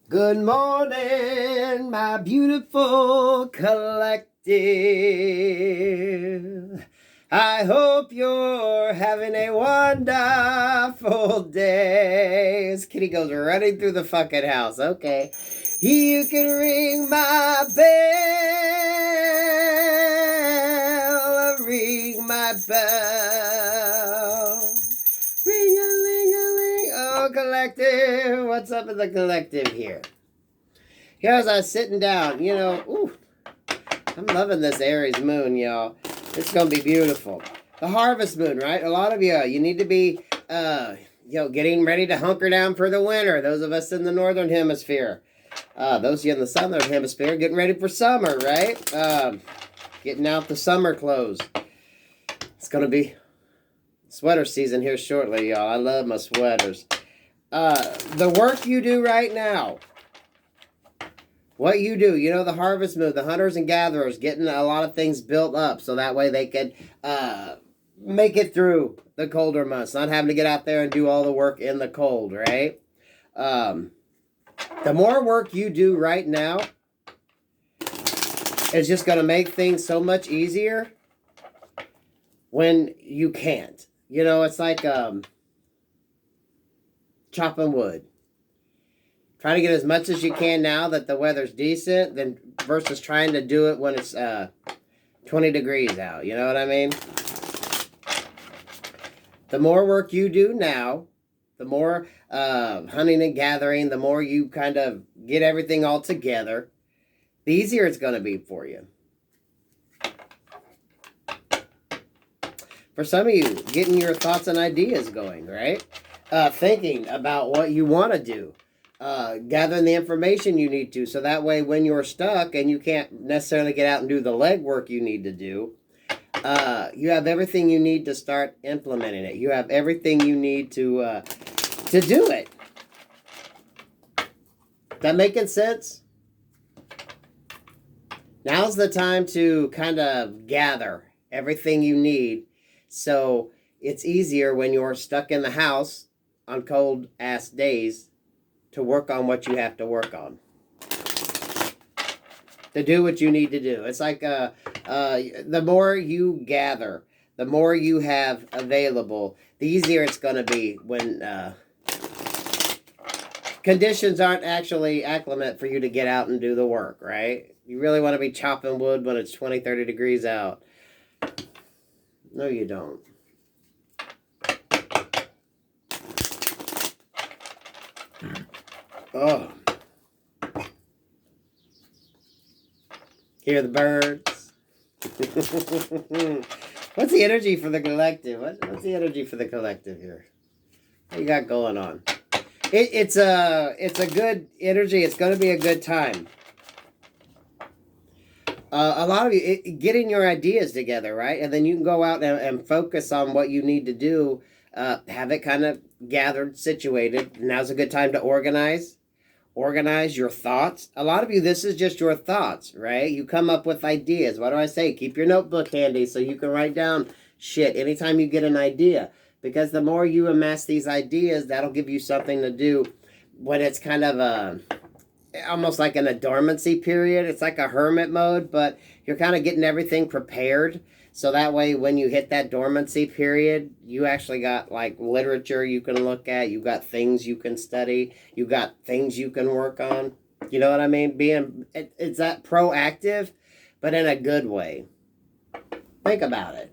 Good morning, my beautiful collective. I hope you're having a wonderful day. This kitty goes running through the fucking house. Okay. You can ring my bell. Ring my bell. Ring-a-ling-a-ling. Oh, collective. What's up in the collective here? Here as I was sitting down, ooh, I'm loving this Aries moon, y'all. It's going to be beautiful. The harvest moon, right? A lot of you need to be, getting ready to hunker down for the winter. Those of us in the northern hemisphere. Those of you in the southern hemisphere getting ready for summer, right? Getting out the summer clothes. It's going to be sweater season here shortly, y'all. I love my sweaters. The work you do right now. What you do, the harvest moon, the hunters and gatherers, getting a lot of things built up so that way they can make it through the colder months, not having to get out there and do all the work in the cold, right? The more work you do right now is just going to make things so much easier when you can't. It's like chopping wood. Try to get as much as you can now that the weather's decent than versus trying to do it when it's 20 degrees out. You know what I mean? The more work you do now, the more hunting and gathering, the more you kind of get everything all together, the easier it's going to be for you. For some of you, getting your thoughts and ideas going, right? Thinking about what you want to do. Gathering the information you need to, so that way when you're stuck and you can't necessarily get out and do the legwork you need to do, you have everything you need to start implementing it. You have everything you need to do it. That making sense? Now's the time to kind of gather everything you need, so it's easier when you're stuck in the house on cold ass days to work on what you have to work on. To do what you need to do. It's like the more you gather, the more you have available, the easier it's going to be when conditions aren't actually acclimate for you to get out and do the work, right? You really want to be chopping wood when it's 20, 30 degrees out. No, you don't. Oh. Hear the birds. What's the energy for the collective? What's the energy for the collective here? What you got going on? It's a good energy. It's going to be a good time. A lot of you getting your ideas together, right? And then you can go out and focus on what you need to do. Have it kind of gathered, situated. Now's a good time to organize your thoughts. A lot of you, this is just your thoughts, right? You come up with ideas. What do I say? Keep your notebook handy so you can write down shit anytime you get an idea. Because the more you amass these ideas, that'll give you something to do when it's kind of almost like in a dormancy period. It's like a hermit mode, but you're kind of getting everything prepared. So that way, when you hit that dormancy period, you actually got like literature you can look at. You got things you can study. You got things you can work on. You know what I mean? It's that proactive, but in a good way. Think about it.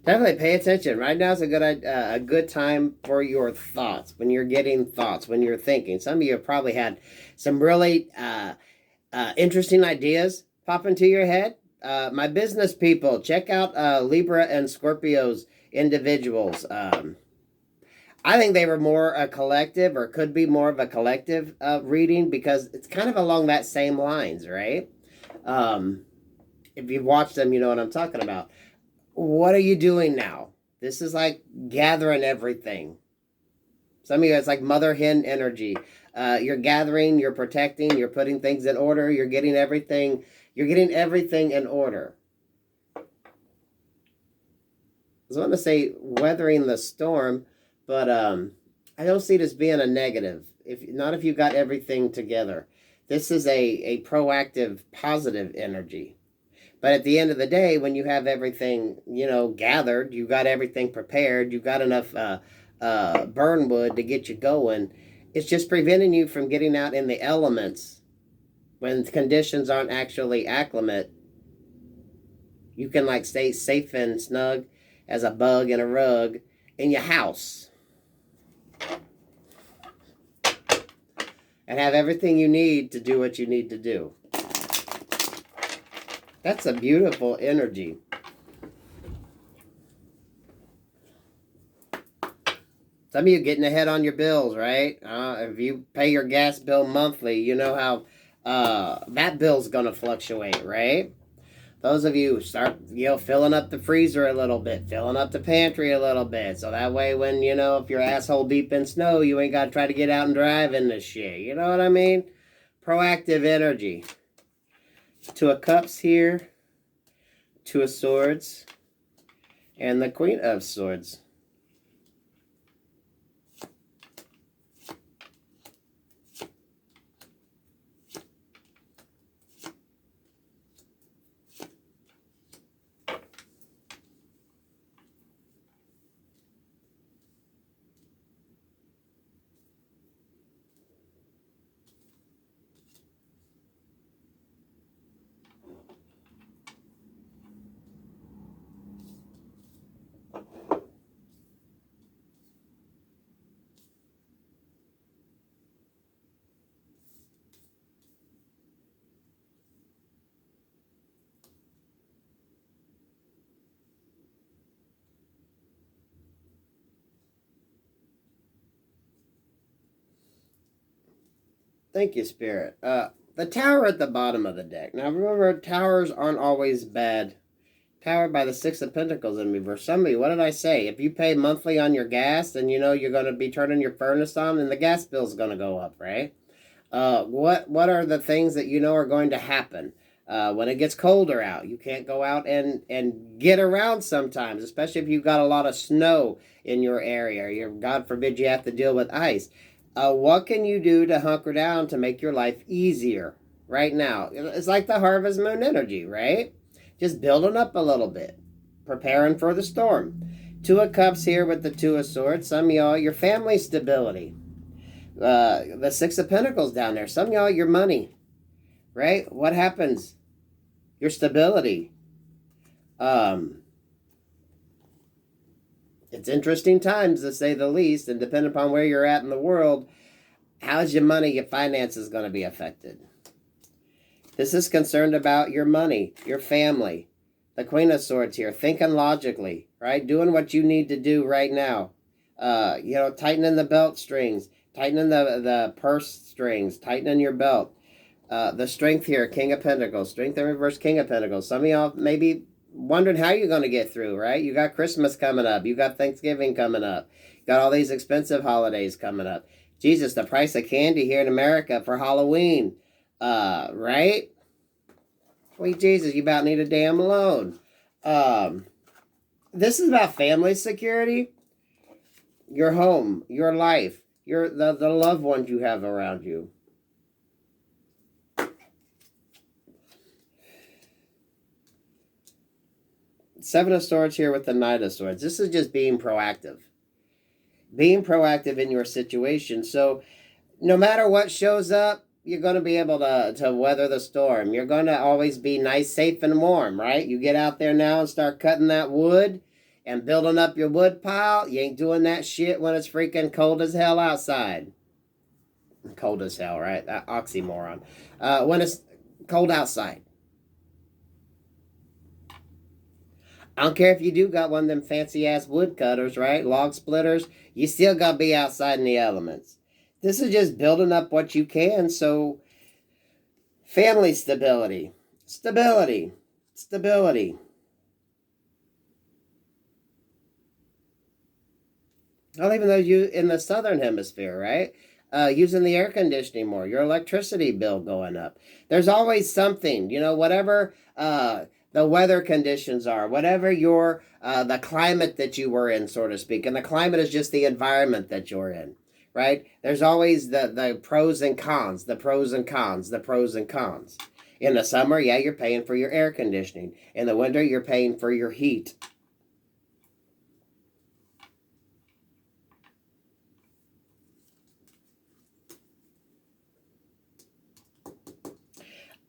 Definitely pay attention. Right now is a good time for your thoughts. When you're getting thoughts, when you're thinking. Some of you have probably had some really interesting ideas pop into your head. My business people, check out Libra and Scorpio's individuals. I think they were more a collective, or could be more of a collective reading, because it's kind of along that same lines, right? Um, if you've watched them, you know what I'm talking about. What are you doing now? This is like gathering everything. Some of you, it's like mother hen energy. You're gathering, you're protecting, you're putting things in order, you're getting everything in order. I was going to say weathering the storm, but I don't see this being a negative. If you got everything together. This is a proactive, positive energy. But at the end of the day, when you have everything, gathered, you got everything prepared, you got enough burn wood to get you going, it's just preventing you from getting out in the elements when conditions aren't actually acclimate. You can like stay safe and snug as a bug in a rug in your house and have everything you need to do what you need to do. That's a beautiful energy. Some of you getting ahead on your bills, right? If you pay your gas bill monthly, you know how that bill's going to fluctuate, right? Those of you start, filling up the freezer a little bit, filling up the pantry a little bit. So that way when, if your asshole deep in snow, you ain't got to try to get out and drive in this shit. You know what I mean? Proactive energy. Two of Cups here. Two of Swords. And the Queen of Swords. Thank you, Spirit. The Tower at the bottom of the deck. Now, remember, towers aren't always bad. Tower by the Six of Pentacles in reverse. Somebody, what did I say? If you pay monthly on your gas, then you're going to be turning your furnace on, and the gas bill's going to go up, right? What are the things that are going to happen? When it gets colder out, you can't go out and get around sometimes, especially if you've got a lot of snow in your area, or God forbid you have to deal with ice. What can you do to hunker down to make your life easier right now? It's like the harvest moon energy, right? Just building up a little bit, preparing for the storm. Two of Cups here with the Two of Swords. Some of y'all, your family stability. The Six of Pentacles down there. Some of y'all, your money, right? What happens? Your stability. It's interesting times, to say the least, and depending upon where you're at in the world, how's your money, your finances going to be affected? This is concerned about your money, your family. The Queen of Swords here, thinking logically, right? Doing what you need to do right now. Tightening the belt strings, tightening the purse strings, tightening your belt. The Strength here, King of Pentacles, Strength in reverse, King of Pentacles. Some of y'all maybe wondering how you're going to get through, right? You got Christmas coming up. You got Thanksgiving coming up. You got all these expensive holidays coming up. Jesus, the price of candy here in America for Halloween. Right? Sweet Jesus, you about need a damn loan. This is about family security. Your home, your life, the loved ones you have around you. Seven of Swords here with the Knight of Swords. This is just being proactive. Being proactive in your situation. So no matter what shows up, you're going to be able to weather the storm. You're going to always be nice, safe, and warm, right? You get out there now and start cutting that wood and building up your wood pile. You ain't doing that shit when it's freaking cold as hell outside. Cold as hell, right? That oxymoron. When it's cold outside. I don't care if you do got one of them fancy ass wood cutters, right? Log splitters. You still got to be outside in the elements. This is just building up what you can. So, family stability, stability, stability. Well, even though you in the southern hemisphere, right? Using the air conditioning more, your electricity bill going up. There's always something, whatever the weather conditions are, whatever your the climate that you were in, so to speak. And the climate is just the environment that you're in, right? There's always the pros and cons, the pros and cons, the pros and cons. In the summer, yeah, you're paying for your air conditioning. In the winter, you're paying for your heat.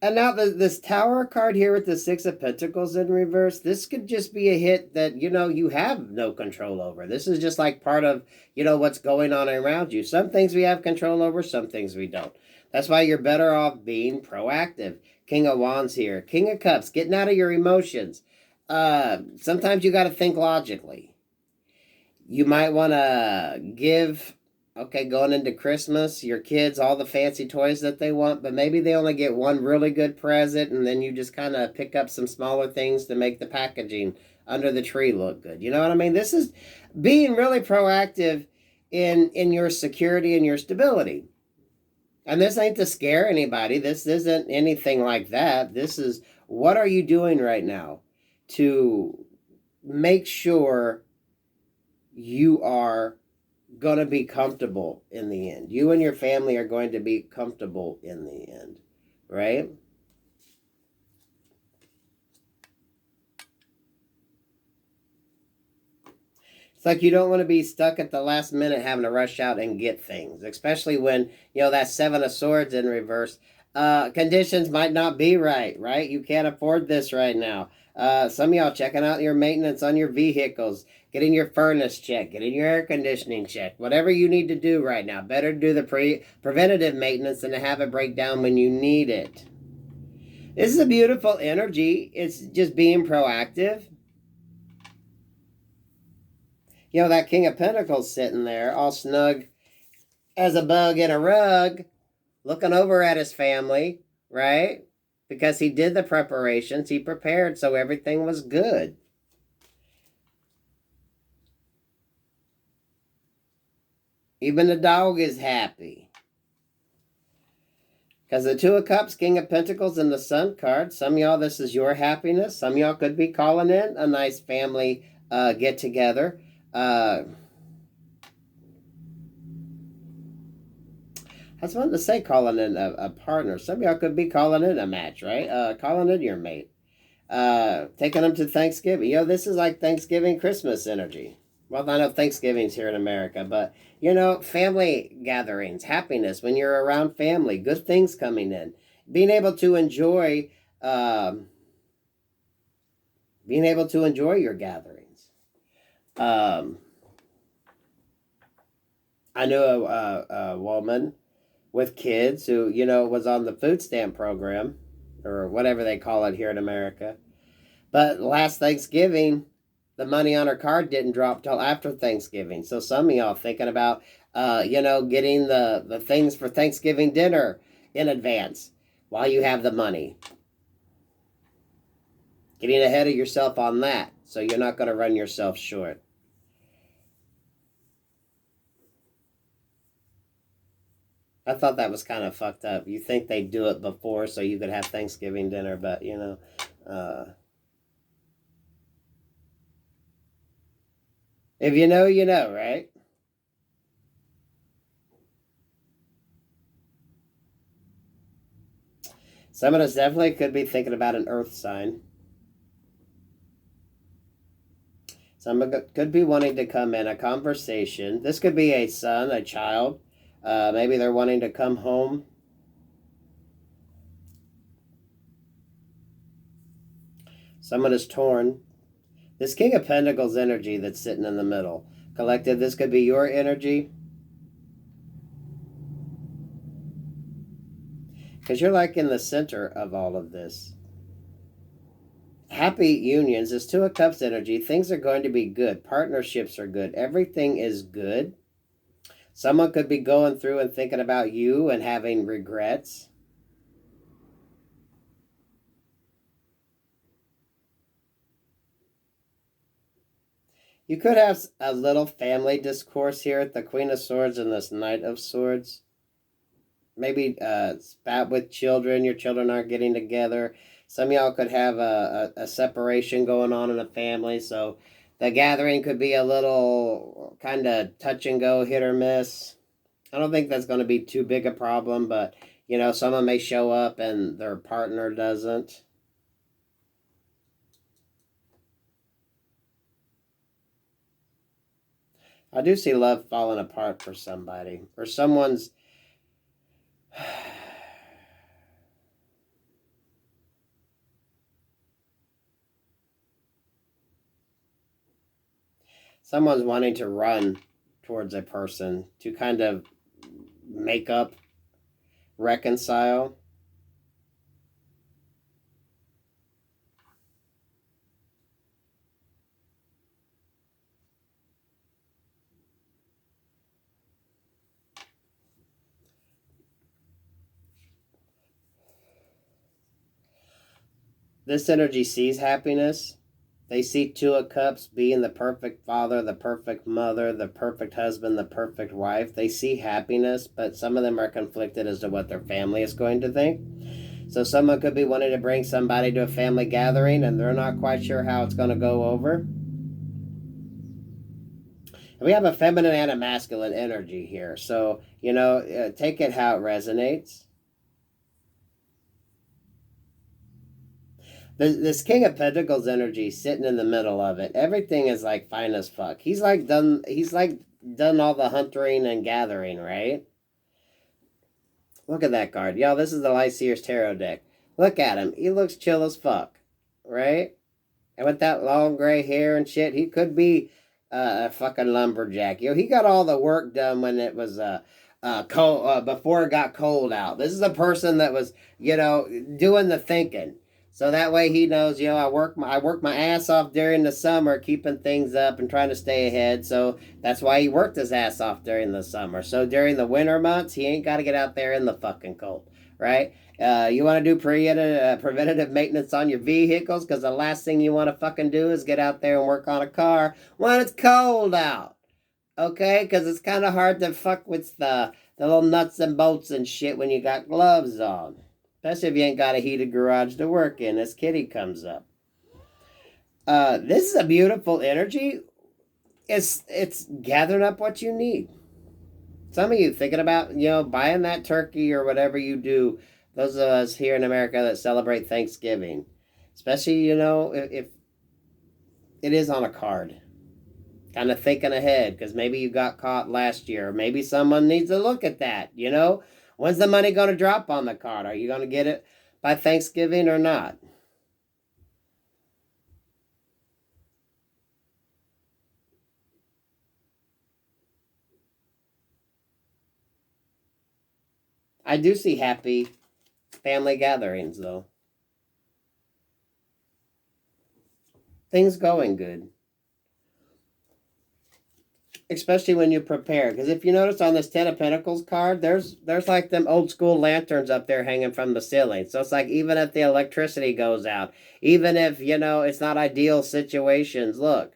And now this Tower card here with the Six of Pentacles in reverse, this could just be a hit that, you have no control over. This is just like part of, what's going on around you. Some things we have control over, some things we don't. That's why you're better off being proactive. King of Wands here. King of Cups, getting out of your emotions. Sometimes you got to think logically. You might want to give, okay, going into Christmas, your kids all the fancy toys that they want, but maybe they only get one really good present, and then you just kind of pick up some smaller things to make the packaging under the tree look good. You know what I mean? This is being really proactive in your security and your stability. And this ain't to scare anybody. This isn't anything like that. This is, what are you doing right now to make sure you are going to be comfortable in the end? You and your family are going to be comfortable in the end, right? It's like you don't want to be stuck at the last minute having to rush out and get things, especially when, that Seven of Swords in reverse. Conditions might not be right? You can't afford this right now. Some of y'all checking out your maintenance on your vehicles, getting your furnace checked, getting your air conditioning checked, whatever you need to do right now. Better do the preventative maintenance than to have it break down when you need it. This is a beautiful energy. It's just being proactive. That King of Pentacles sitting there all snug as a bug in a rug, looking over at his family, right? Because he did the preparations, he prepared, so everything was good. Even the dog is happy. Because the Two of Cups, King of Pentacles, and the Sun card, some of y'all, this is your happiness. Some of y'all could be calling in a nice family get-together. I was wanting to say calling in a partner. Some of y'all could be calling in a match, right? Calling in your mate. Taking them to Thanksgiving. This is like Thanksgiving, Christmas energy. Well, I know Thanksgiving's here in America, but, family gatherings, happiness when you're around family, good things coming in. Being able to enjoy your gatherings. I knew a woman with kids who, was on the food stamp program, or whatever they call it here in America. But last Thanksgiving, the money on her card didn't drop till after Thanksgiving. So some of y'all thinking about, getting the things for Thanksgiving dinner in advance while you have the money. Getting ahead of yourself on that, so you're not going to run yourself short. I thought that was kind of fucked up. You think they'd do it before so you could have Thanksgiving dinner, but, if you know, you know, right? Some of us definitely could be thinking about an earth sign. Some could be wanting to come in a conversation. This could be a son, a child. Maybe they're wanting to come home. Someone is torn. This King of Pentacles energy that's sitting in the middle. Collective, this could be your energy. Because you're like in the center of all of this. Happy unions. This Two of Cups energy. Things are going to be good. Partnerships are good. Everything is good. Someone could be going through and thinking about you and having regrets. You could have a little family discourse here at the Queen of Swords and this Knight of Swords. Maybe spat with children. Your children aren't getting together. Some of y'all could have a separation going on in a family. So the gathering could be a little kind of touch and go, hit or miss. I don't think that's going to be too big a problem, but you know, someone may show up and their partner doesn't. I do see love falling apart for somebody, or someone's someone's wanting to run towards a person to kind of make up, reconcile. This energy sees happiness. They see Two of Cups being the perfect father, the perfect mother, the perfect husband, the perfect wife. They see happiness, but some of them are conflicted as to what their family is going to think. So someone could be wanting to bring somebody to a family gathering and they're not quite sure how it's going to go over. We have a feminine and a masculine energy here. So, you know, take it how it resonates. This King of Pentacles energy sitting in the middle of it. Everything is like fine as fuck. He's like done all the hunting and gathering, right? Look at that card. Y'all, this is the Light Seers Tarot deck. Look at him. He looks chill as fuck, right? And with that long gray hair and shit, he could be a fucking lumberjack. Yo, he got all the work done when it was cold, before it got cold out. This is a person that was, you know, doing the thinking. So that way he knows, you know, I work my ass off during the summer, keeping things up and trying to stay ahead. So that's why he worked his ass off during the summer. So during the winter months, he ain't got to get out there in the fucking cold, right? You want to do preventative maintenance on your vehicles because the last thing you want to fucking do is get out there and work on a car when it's cold out. Okay? Because it's kind of hard to fuck with the little nuts and bolts and shit when you got gloves on. Especially if you ain't got a heated garage to work in. This kitty comes up. This is a beautiful energy. It's gathering up what you need. Some of you thinking about, you know, buying that turkey or whatever you do. Those of us here in America that celebrate Thanksgiving, especially, you know, if it is on a card, kind of thinking ahead because maybe you got caught last year. Maybe someone needs to look at that, you know? When's the money going to drop on the card? Are you going to get it by Thanksgiving or not? I do see happy family gatherings, though. Things going good. Especially when you prepare, because if you notice on this Ten of Pentacles card, there's like them old school lanterns up there hanging from the ceiling. So it's like even if the electricity goes out, even if, you know, it's not ideal situations, look,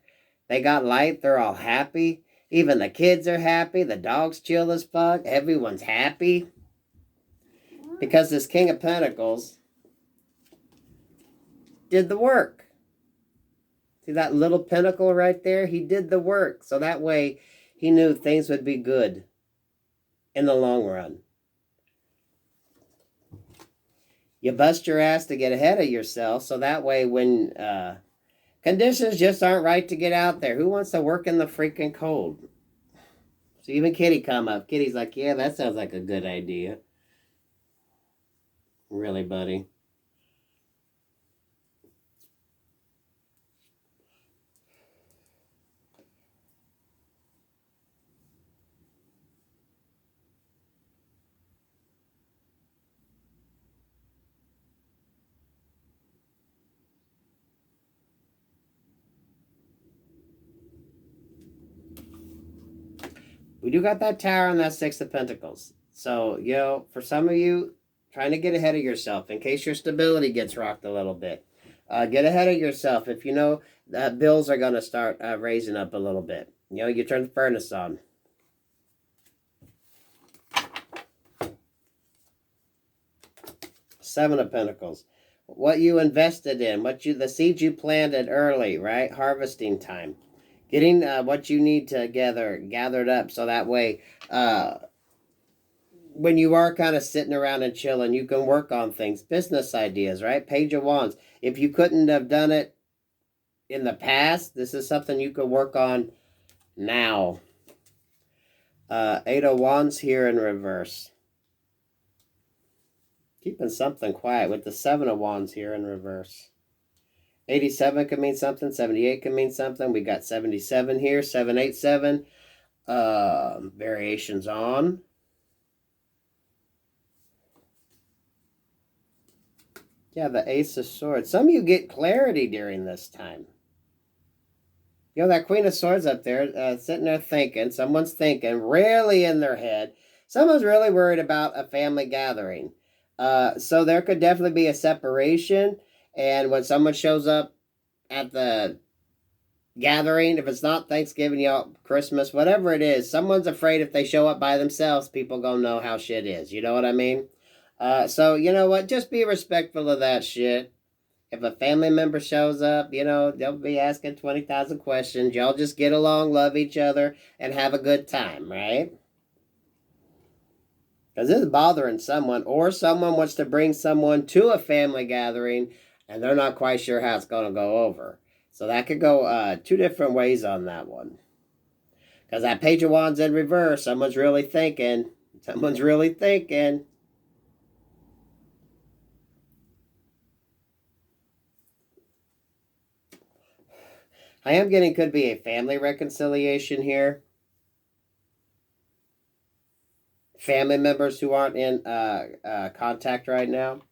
they got light, they're all happy. Even the kids are happy, the dog's chill as fuck, everyone's happy. Because this King of Pentacles did the work. See that little pentacle right there? He did the work. So that way he knew things would be good in the long run. You bust your ass to get ahead of yourself. So that way when conditions just aren't right to get out there, who wants to work in the freaking cold? So even Kitty come up. Kitty's like, yeah, that sounds like a good idea. Really, buddy? We do got that Tower and that Six of Pentacles. So, you know, for some of you, trying to get ahead of yourself in case your stability gets rocked a little bit. Get ahead of yourself if you know that bills are going to start raising up a little bit. You know, you turn the furnace on. Seven of Pentacles. What you invested in, the seeds you planted early, right? Harvesting time. Getting what you need to gathered up so that way when you are kind of sitting around and chilling, you can work on things, business ideas, right? Page of Wands. If you couldn't have done it in the past, this is something you could work on now. Eight of Wands here in reverse. Keeping something quiet with the Seven of Wands here in reverse. 87 could mean something. 78 could mean something. We got 77 here. 787. Variations on. Yeah, the Ace of Swords. Some of you get clarity during this time. You know, that Queen of Swords up there, sitting there thinking. Someone's thinking, really in their head. Someone's really worried about a family gathering. So there could definitely be a separation. And when someone shows up at the gathering, if it's not Thanksgiving, you know, Christmas, whatever it is, someone's afraid if they show up by themselves, people gonna know how shit is. You know what I mean? So, you know what? Just be respectful of that shit. If a family member shows up, you know, they'll be asking 20,000 questions. Y'all just get along, love each other, and have a good time, right? Because this is bothering someone, or someone wants to bring someone to a family gathering, and they're not quite sure how it's going to go over. So that could go two different ways on that one. Because that Page of Wands in reverse, someone's really thinking. Someone's really thinking. I am getting could be a family reconciliation here. Family members who aren't in contact right now.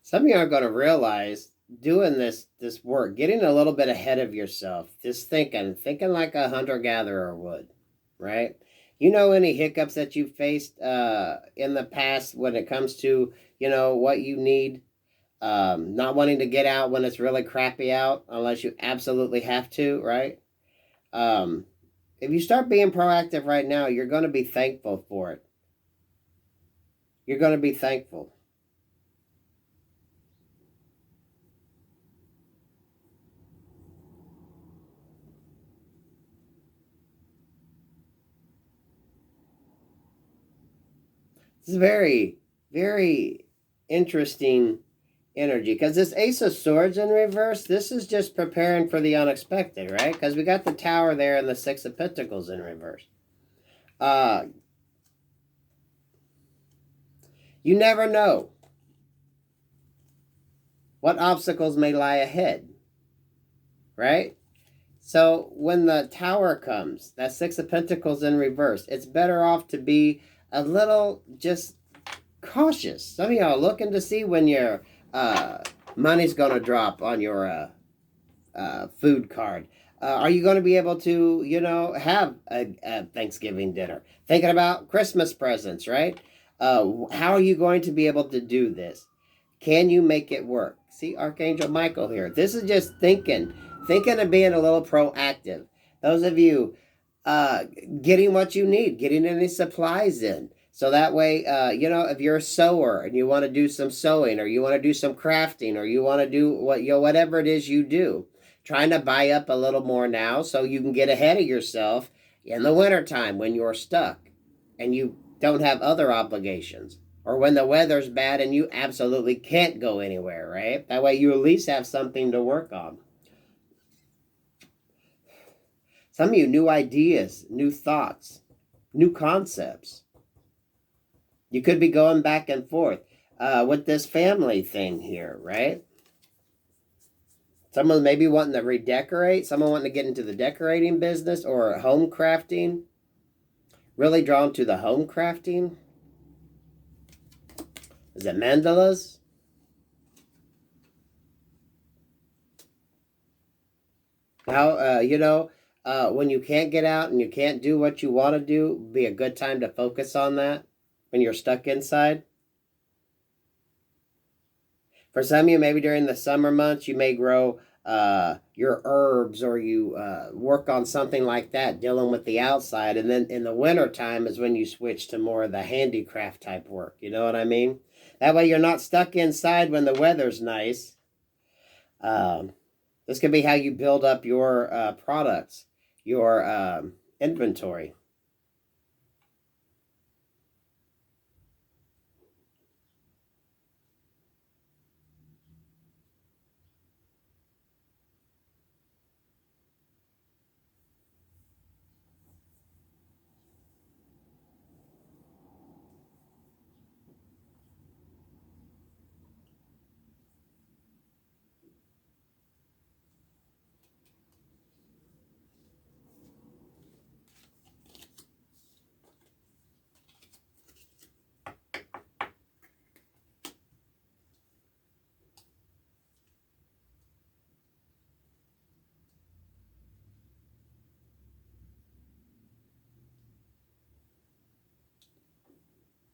Some of you are going to realize doing this work, getting a little bit ahead of yourself, just thinking like a hunter-gatherer would, right? You know, any hiccups that you faced in the past when it comes to, you know, what you need, not wanting to get out when it's really crappy out unless you absolutely have to, right? If you start being proactive right now, you're going to be thankful for it. You're going to be thankful. It's very, very interesting energy because this Ace of Swords in reverse, this is just preparing for the unexpected, right? Because we got the Tower there and the Six of Pentacles in reverse. You never know what obstacles may lie ahead, right? So when the Tower comes, that Six of Pentacles in reverse, it's better off to be a little just cautious. Some of y'all looking to see when your money's going to drop on your food card. Are you going to be able to, you know, have a Thanksgiving dinner? Thinking about Christmas presents, right? How are you going to be able to do this? Can you make it work? See Archangel Michael here. This is just thinking of being a little proactive. Those of you getting what you need, getting any supplies in. So that way, you know, if you're a sewer and you want to do some sewing or you want to do some crafting or you want to do whatever it is you do, trying to buy up a little more now so you can get ahead of yourself in the wintertime when you're stuck and you don't have other obligations, or when the weather's bad and you absolutely can't go anywhere, right? That way you at least have something to work on. Some of you, new ideas, new thoughts, new concepts. You could be going back and forth with this family thing here, right? Someone maybe wanting to redecorate. Someone wanting to get into the decorating business or home crafting. Really drawn to the home crafting. Is it mandalas? How, when you can't get out and you can't do what you want to do, be a good time to focus on that when you're stuck inside. For some of you, maybe during the summer months, you may grow your herbs or you work on something like that, dealing with the outside. And then in the winter time is when you switch to more of the handicraft type work. You know what I mean? That way you're not stuck inside when the weather's nice. This could be how you build up your products, your inventory.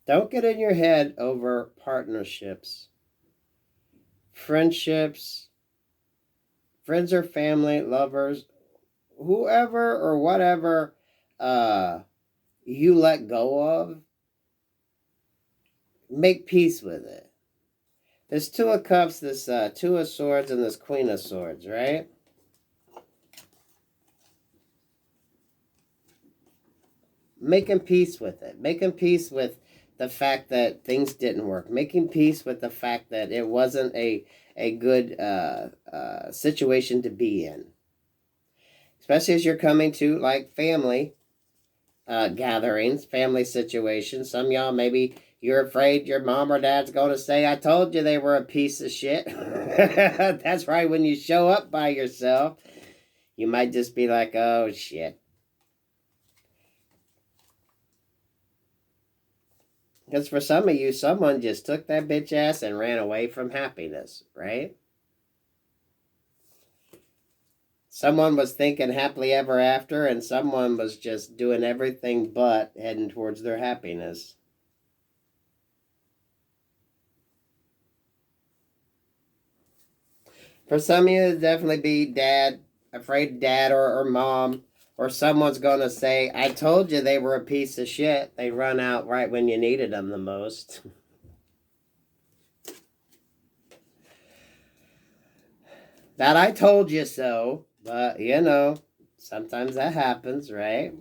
Don't get in your head over partnerships, friendships, friends or family, lovers, whoever or whatever you let go of. Make peace with it. This Two of Cups, this Two of Swords, and this Queen of Swords, right? Making peace with it. Making peace with the fact that things didn't work. Making peace with the fact that it wasn't a good situation to be in. Especially as you're coming to, like, family gatherings, family situations. Some of y'all, maybe you're afraid your mom or dad's going to say, I told you they were a piece of shit. That's right. When you show up by yourself, you might just be like, oh, shit. Because for some of you, someone just took that bitch ass and ran away from happiness, right? Someone was thinking happily ever after, and someone was just doing everything but heading towards their happiness. For some of you, it'd definitely be dad, afraid dad or mom, or someone's going to say, I told you they were a piece of shit. They run out right when you needed them the most. That I told you so, but sometimes that happens, right?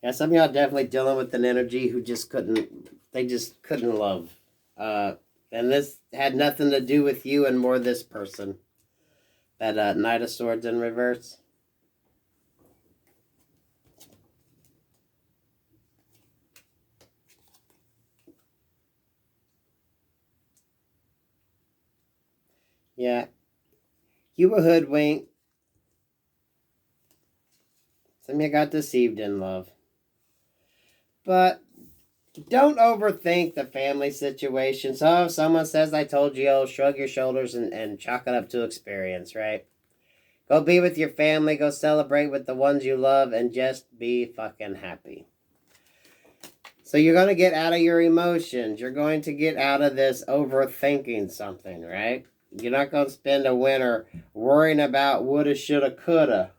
Yeah, some of y'all definitely dealing with an energy who just couldn't love. And this had nothing to do with you and more this person. That Knight of Swords in reverse. Yeah. You were hoodwinked. Some of you got deceived in love. But don't overthink the family situation. So if someone says, I told you, shrug your shoulders and chalk it up to experience, right? Go be with your family. Go celebrate with the ones you love and just be fucking happy. So you're going to get out of your emotions. You're going to get out of this overthinking something, right? You're not going to spend a winter worrying about woulda, shoulda, coulda.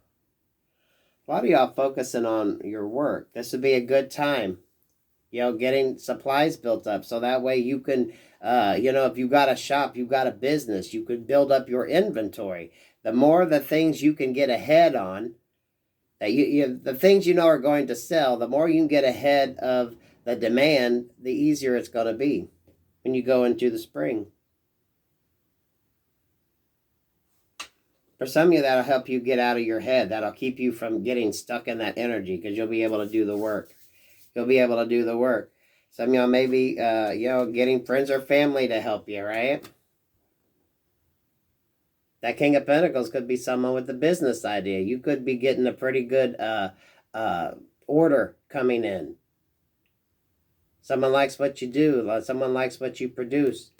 A lot of y'all focusing on your work. This would be a good time. Getting supplies built up. So that way you can, if you've got a shop, you've got a business, you could build up your inventory. The more the things you can get ahead on, that the things are going to sell, the more you can get ahead of the demand, the easier it's going to be when you go into the spring. For some of you, that'll help you get out of your head. That'll keep you from getting stuck in that energy because you'll be able to do the work. You'll be able to do the work. Some of y'all maybe, getting friends or family to help you, right? That King of Pentacles could be someone with a business idea. You could be getting a pretty good order coming in. Someone likes what you do. Someone likes what you produce.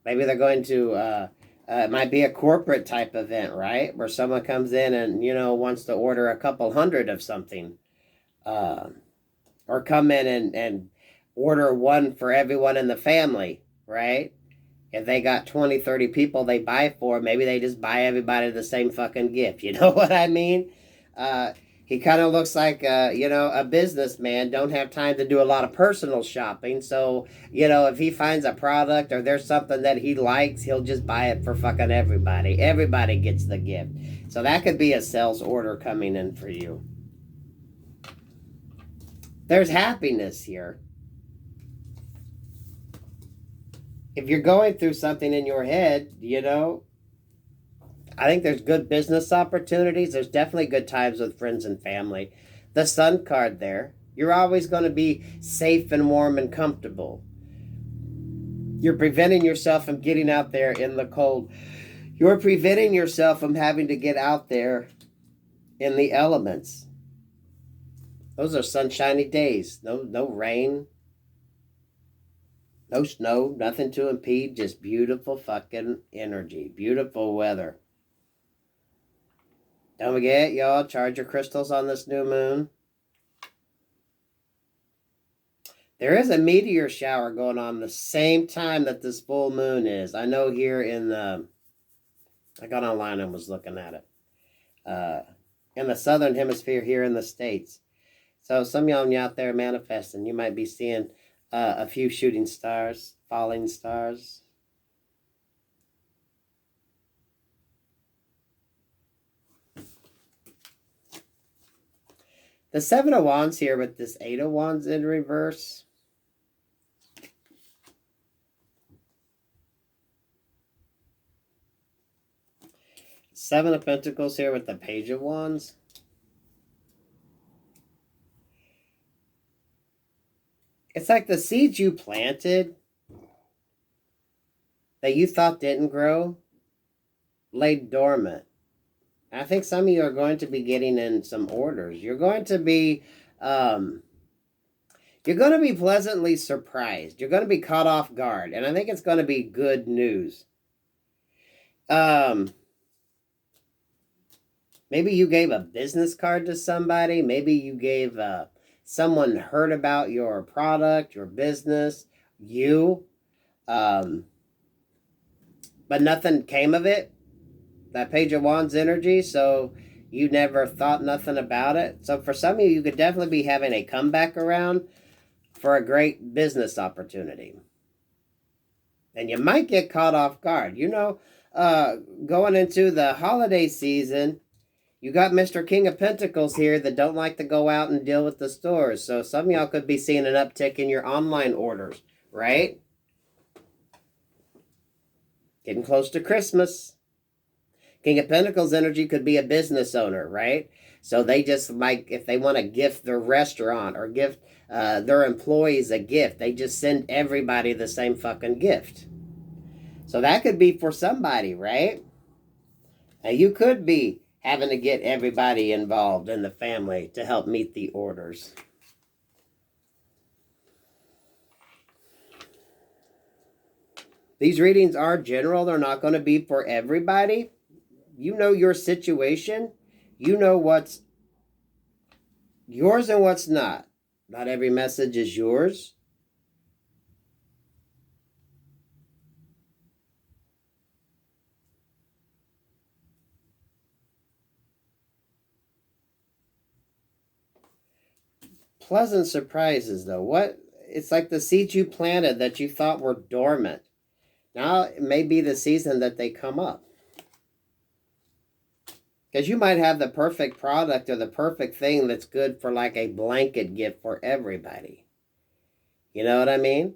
Maybe they're going to, it might be a corporate type event, right? Where someone comes in and, you know, wants to order a couple hundred of something. Or come in and order one for everyone in the family, right? If they got 20, 30 people they buy for, maybe they just buy everybody the same fucking gift. You know what I mean? He kind of looks like, you know, a businessman, don't have time to do a lot of personal shopping. So, you know, if he finds a product or there's something that he likes, he'll just buy it for fucking everybody. Everybody gets the gift. So that could be a sales order coming in for you. There's happiness here. If you're going through something in your head, you know, I think there's good business opportunities. There's definitely good times with friends and family. The Sun card there. You're always going to be safe and warm and comfortable. You're preventing yourself from getting out there in the cold. You're preventing yourself from having to get out there in the elements. Those are sunshiny days. No rain. No snow. Nothing to impede. Just beautiful fucking energy. Beautiful weather. Don't forget, y'all, charge your crystals on this new moon. There is a meteor shower going on the same time that this full moon is. I know here in the... I got online and was looking at it. In the southern hemisphere here in the States. So some of y'all out there manifesting, you might be seeing a few shooting stars, falling stars. The Seven of Wands here with this Eight of Wands in reverse. Seven of Pentacles here with the Page of Wands. It's like the seeds you planted that you thought didn't grow laid dormant. I think some of you are going to be getting in some orders. You're going to be pleasantly surprised. You're going to be caught off guard. And I think it's going to be good news. Maybe you gave a business card to somebody. Maybe you gave someone heard about your product, your business, but nothing came of it. That Page of Wands energy, so you never thought nothing about it. So for some of you, you could definitely be having a comeback around for a great business opportunity. And you might get caught off guard. You know, going into the holiday season, you got Mr. King of Pentacles here that don't like to go out and deal with the stores. So some of y'all could be seeing an uptick in your online orders, right? Getting close to Christmas. King of Pentacles energy could be a business owner, right? So they just might, if they want to gift their restaurant or gift their employees a gift, they just send everybody the same fucking gift. So that could be for somebody, right? Now you could be having to get everybody involved in the family to help meet the orders. These readings are general. They're not going to be for everybody. You know your situation. You know what's yours and what's not. Not every message is yours. Pleasant surprises, though. What? It's like the seeds you planted that you thought were dormant. Now it may be the season that they come up. Because you might have the perfect product or the perfect thing that's good for like a blanket gift for everybody. You know what I mean?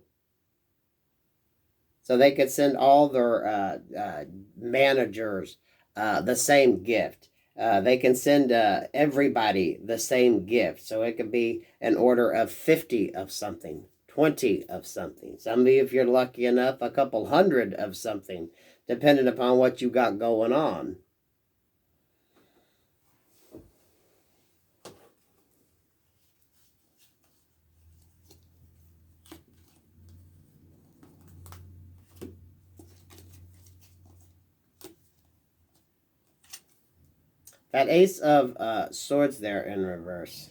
So they could send all their managers the same gift. They can send everybody the same gift. So it could be an order of 50 of something, 20 of something. Some of you, if you're lucky enough, a couple hundred of something. depending upon what you got going on. That Ace of Swords there in reverse.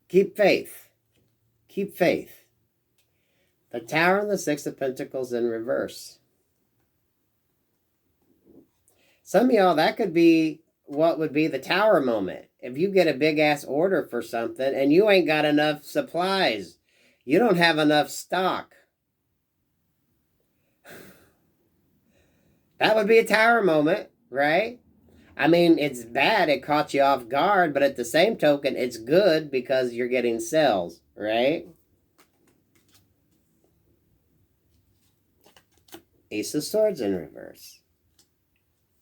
Keep faith. Keep faith. The Tower and the Six of Pentacles in reverse. Some of y'all, that could be what would be the Tower moment. If you get a big-ass order for something and you ain't got enough supplies, you don't have enough stock, that would be a Tower moment, right? I mean, it's bad, it caught you off guard, but at the same token, it's good because you're getting sales, right? Ace of Swords in reverse.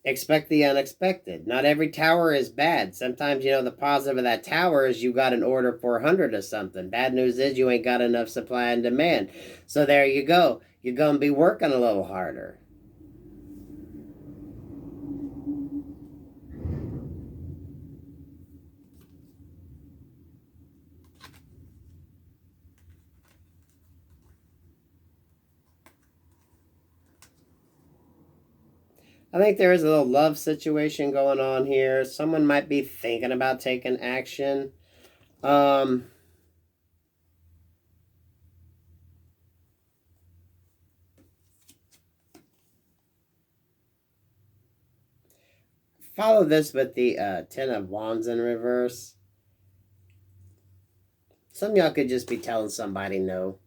Expect the unexpected. Not every tower is bad. Sometimes, you know, the positive of that tower is you got an order for 100 of something. Bad news is you ain't got enough supply and demand. So there you go. You're going to be working a little harder. I think there is a little love situation going on here. Someone might be thinking about taking action. Follow this with the Ten of Wands in reverse. Some of y'all could just be telling somebody no.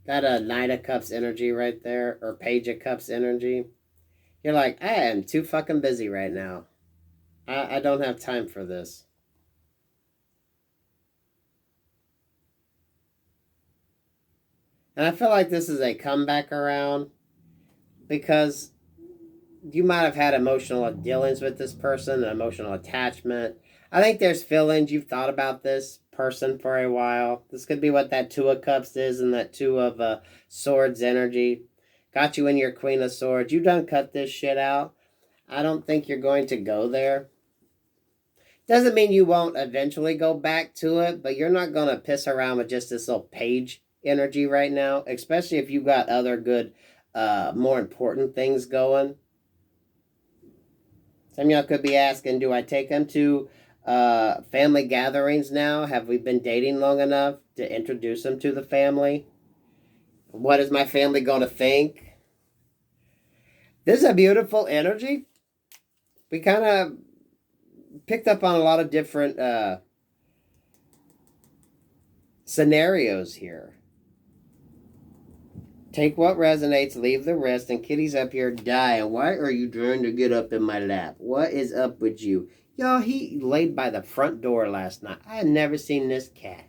Got a Knight of Cups energy right there, or Page of Cups energy. You're like, I am too fucking busy right now. I don't have time for this. And I feel like this is a comeback around because you might have had emotional dealings with this person, an emotional attachment. I think there's feelings. You've thought about this person for a while. This could be what that Two of Cups is and that Two of Swords energy. Got you in your Queen of Swords. You done cut this shit out. I don't think you're going to go there. Doesn't mean you won't eventually go back to it, but you're not going to piss around with just this little Page energy right now, especially if you got other good, more important things going. Some of y'all could be asking, do I take them to family gatherings now? Have we been dating long enough to introduce them to the family? What is my family going to think? This is a beautiful energy. We kind of picked up on a lot of different scenarios here. Take what resonates, leave the rest, and Kitty's up here dying. Why are you trying to get up in my lap? What is up with you? Y'all, he laid by the front door last night. I had never seen this cat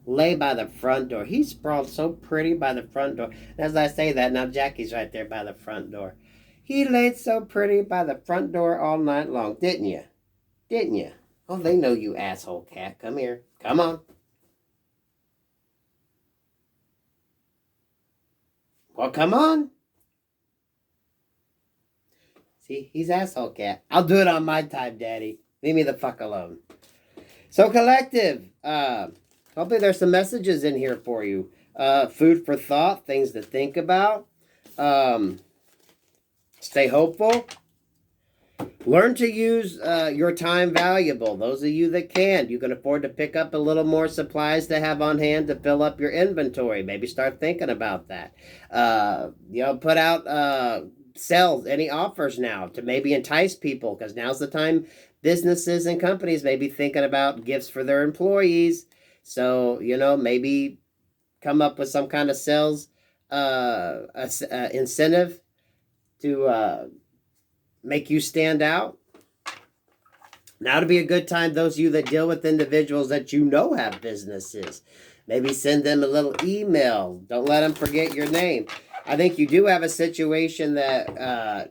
lay by the front door. He sprawled so pretty by the front door. And as I say that, now Jackie's right there by the front door. He laid so pretty by the front door all night long, didn't you? Didn't you? Oh, they know you, asshole cat. Come here. Come on. Well, come on. See, he's asshole cat. I'll do it on my time, Daddy. Leave me the fuck alone. So, collective. Hopefully there's some messages in here for you. Food for thought, things to think about. Stay hopeful. Learn to use your time valuable. Those of you that can, you can afford to pick up a little more supplies to have on hand to fill up your inventory. Maybe start thinking about that. Put out sales, any offers now to maybe entice people, because now's the time businesses and companies may be thinking about gifts for their employees. So, maybe come up with some kind of sales incentive to make you stand out. Now to be a good time, those of you that deal with individuals that have businesses, maybe send them a little email. Don't let them forget your name. I think you do have a situation that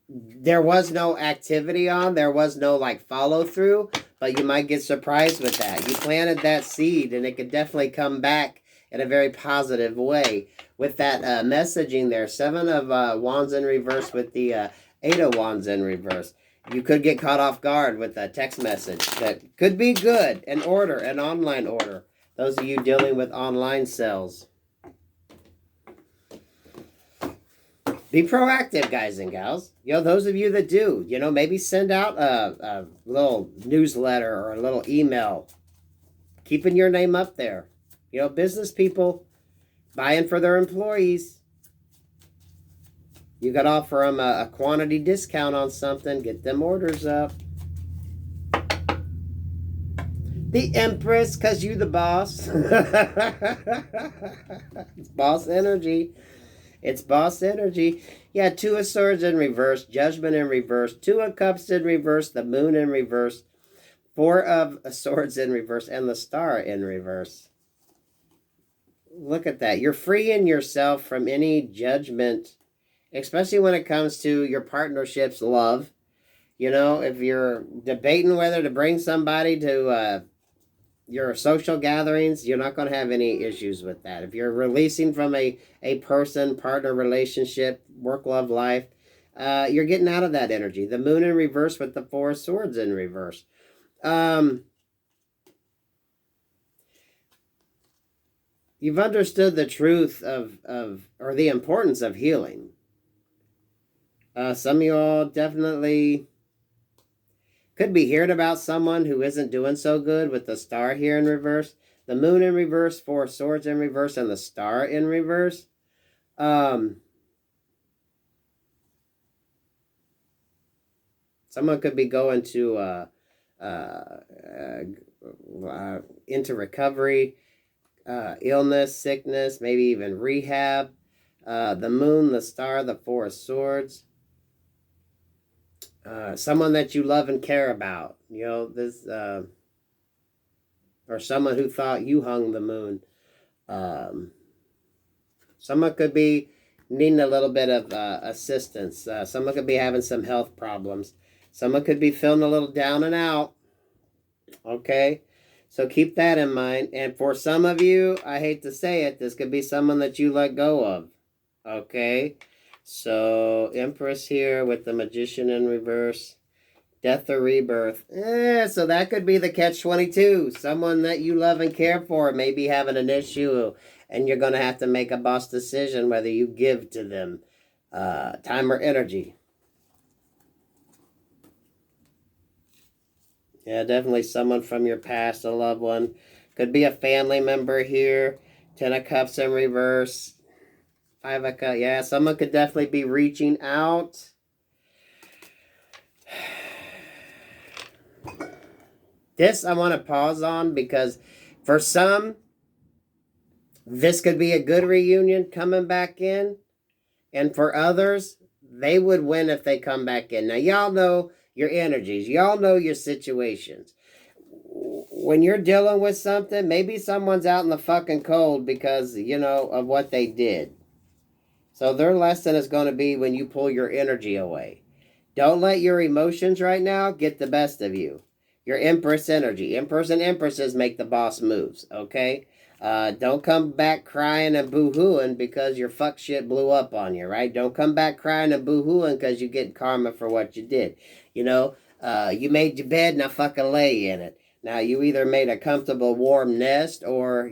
there was no activity on, there was no follow through, but you might get surprised with that. You planted that seed and it could definitely come back in a very positive way. With that messaging there, 7 of Wands in reverse with the 8 of Wands in reverse. You could get caught off guard with a text message that could be good, an order, an online order. Those of you dealing with online sales. Be proactive, guys and gals. Those of you that do, maybe send out a little newsletter or a little email, keeping your name up there. Business people buying for their employees. You got to offer them a quantity discount on something. Get them orders up. The Empress, because you the boss. It's boss energy. It's boss energy. Yeah, 2 of Swords in reverse, Judgment in reverse, 2 of Cups in reverse, the Moon in reverse, 4 of Swords in reverse, and the Star in reverse. Look at that. You're freeing yourself from any judgment, especially when it comes to your partnership's love. If you're debating whether to bring somebody to your social gatherings, you're not going to have any issues with that. If you're releasing from a person, partner, relationship, work, love, life, you're getting out of that energy. The Moon in reverse with the 4 of Swords in reverse. You've understood the truth or the importance of healing. Some of you all definitely could be hearing about someone who isn't doing so good with the Star here in reverse. The Moon in reverse, 4 of Swords in reverse, and the Star in reverse. Someone could be going to into recovery, illness, sickness, maybe even rehab. The Moon, the Star, the 4 of Swords. Someone that you love and care about, this, or someone who thought you hung the moon. Someone could be needing a little bit of assistance. Someone could be having some health problems. Someone could be feeling a little down and out. Okay, so keep that in mind. And for some of you, I hate to say it, this could be someone that you let go of. Okay. So, Empress here with the Magician in reverse. Death or rebirth. So that could be the catch-22. Someone that you love and care for may be having an issue, and you're going to have to make a boss decision whether you give to them time or energy. Yeah, definitely someone from your past, a loved one. Could be a family member here. 10 of Cups in reverse. 5 of Cups. Yeah, someone could definitely be reaching out. This I want to pause on because for some, this could be a good reunion coming back in. And for others, they would win if they come back in. Now, y'all know your energies. Y'all know your situations. When you're dealing with something, maybe someone's out in the fucking cold because, of what they did. So their lesson is going to be when you pull your energy away. Don't let your emotions right now get the best of you. Your Empress energy. Emperors and Empresses make the boss moves, okay? Don't come back crying and boo-hooing because your fuck shit blew up on you, right? Don't come back crying and boo-hooing because you get karma for what you did. You made your bed, now fucking lay in it. Now, you either made a comfortable, warm nest or,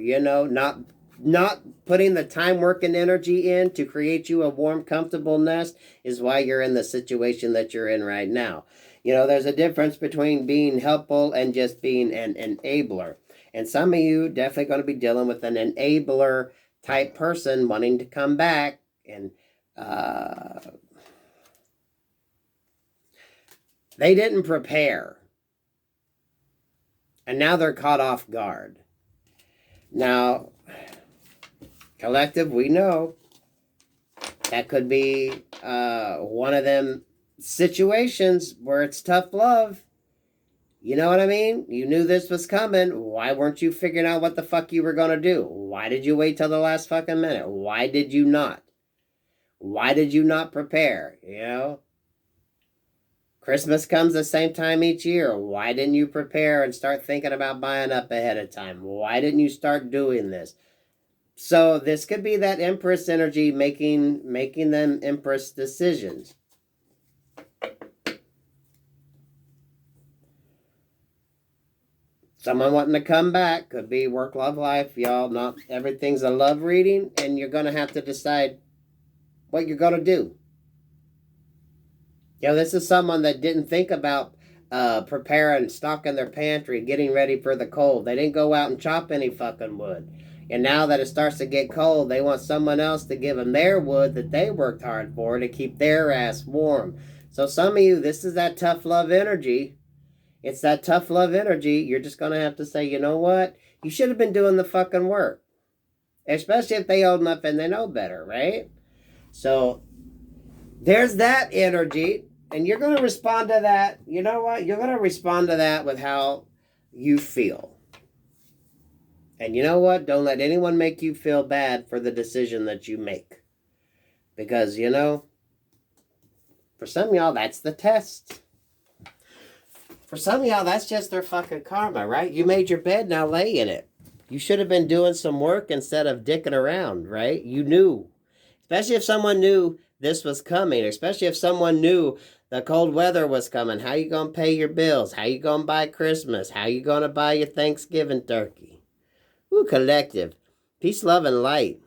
not putting the time, work, and energy in to create you a warm, comfortable nest is why you're in the situation that you're in right now. There's a difference between being helpful and just being an enabler. And some of you definitely going to be dealing with an enabler type person wanting to come back. And they didn't prepare. And now they're caught off guard. Now, collective, we know that could be one of them situations where it's tough love. You know what I mean? You knew this was coming. Why weren't you figuring out what the fuck you were going to do? Why did you wait till the last fucking minute? Why did you not? Why did you not prepare? Christmas comes the same time each year. Why didn't you prepare and start thinking about buying up ahead of time? Why didn't you start doing this? So this could be that Empress energy making them Empress decisions. Someone wanting to come back. Could be work, love, life. Y'all, not everything's a love reading. And you're going to have to decide what you're going to do. This is someone that didn't think about preparing, stocking their pantry, getting ready for the cold. They didn't go out and chop any fucking wood. And now that it starts to get cold, they want someone else to give them their wood that they worked hard for to keep their ass warm. So some of you, this is that tough love energy. It's that tough love energy. You're just going to have to say, you know what? You should have been doing the fucking work. Especially if they old enough and they know better, right? So there's that energy. And you're going to respond to that. You know what? You're going to respond to that with how you feel. And you know what? Don't let anyone make you feel bad for the decision that you make. Because, for some of y'all, that's the test. For some of y'all, that's just their fucking karma, right? You made your bed, now lay in it. You should have been doing some work instead of dicking around, right? You knew. Especially if someone knew this was coming. Especially if someone knew the cold weather was coming. How you going to pay your bills? How you going to buy Christmas? How you going to buy your Thanksgiving turkey? Ooh, collective. Peace, love, and light.